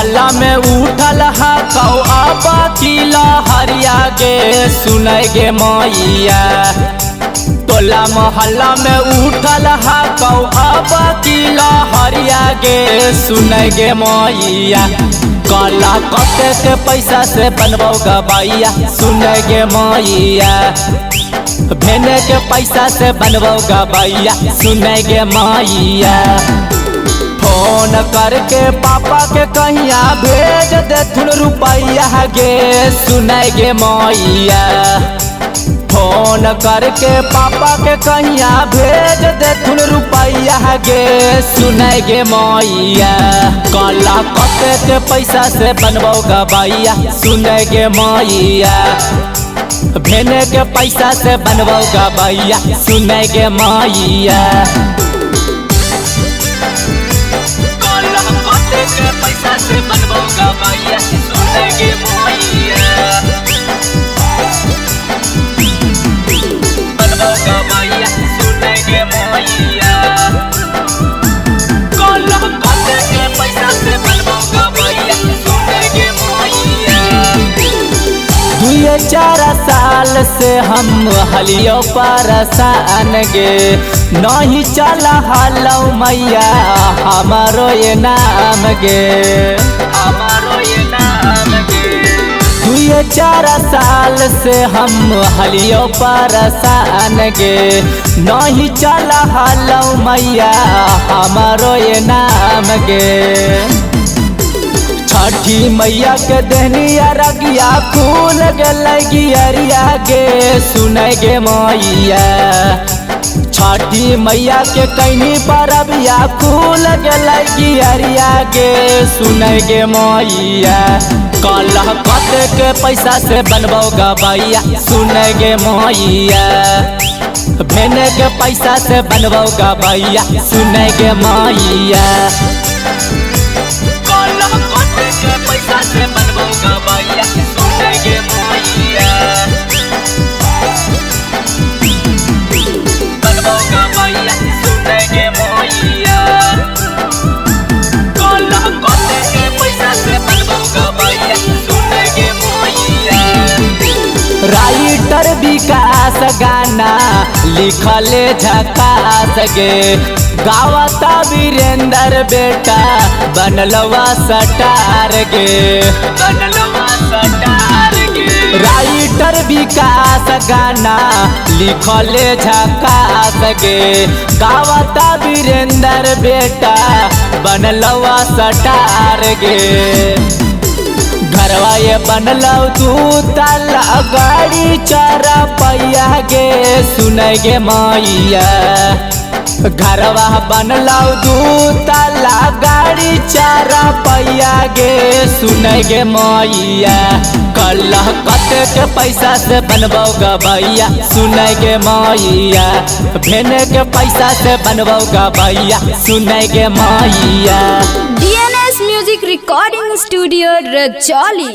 मोहल्ला में उठल है कौआ किला हरिया गे सुनै गे मैया। टोला मोहल्ला में उठल है कौआ किला हरिया गे सुनै गे मैया। काला कते के पैसा से बनबो गबैया सुनै गे मैया। भेने के पैसा से बनबो गबैया सुनै गे मैया। फोन करके पापा के कहिया भेज देथुन रुपैया गे सुनै गे मैया। फोन करके पापा के कहिया भेज देथुन रुपैया गे सुनै गे मैया। काला कते के पैसा से बनबो गबैया सुनै गे मैया। भेने के पैसा से बनबो गबैया सुनै गे मैया। के पैसा से बनबो गबैया सुनै गे मैया। बनबो गबैया सुनै गे मैया। काला कते के पैसा से बनबो गबैया सुनै गे मैया। 2-4 साल से हम हलियो परेशान गे नहीं चल हलौ मैया हमारो ये नाम गे हमारो ये नाम गे। 2-4 साल से हम हलियो परेशान गे नहीं चल हलौ मैया हमारो ये नाम गे। छठी मैया के देहनिया रगिया खुल गलै गियरिया गे सुनै गे मैया। छठी मैया के कहीं परबिया खुल गलै गियरिया गे सुनै गे मैया। काला कते के पैसा से बनबो गबैया सुनै गे मैया। भेने के पैसा से बनबो गबैया सुनै गे मैया। काला कते के पैसा से बनबो गबैया सुनै गे मैया। बनबो गबैया सुनै गे मैया। काला कते के पैसा से बनबो गबैया सुनै गे मैया। राइटर विकास गाना लिखले झकास गे गावता वीरेंद्र बेटा बनलवा सटार गे बनलवा सटार गे। राइटर विकास गाना लिखले झकास गे गावता वीरेंद्र बेटा बनलवा सटार गे। घरवा ये बनलौ 2 ताला गाड़ी 4 पैया गे सुनै गे मैया। घरवा बनलौ 2 ताला गाड़ी 4 पैया गे सुनै गे मैया। काला कते के पैसा से बनबो गबैया सुनै गे मैया। भेने के पैसा से बनबो गबैया सुनै गे मैया। DNS Music Recording Studio, Rajoli।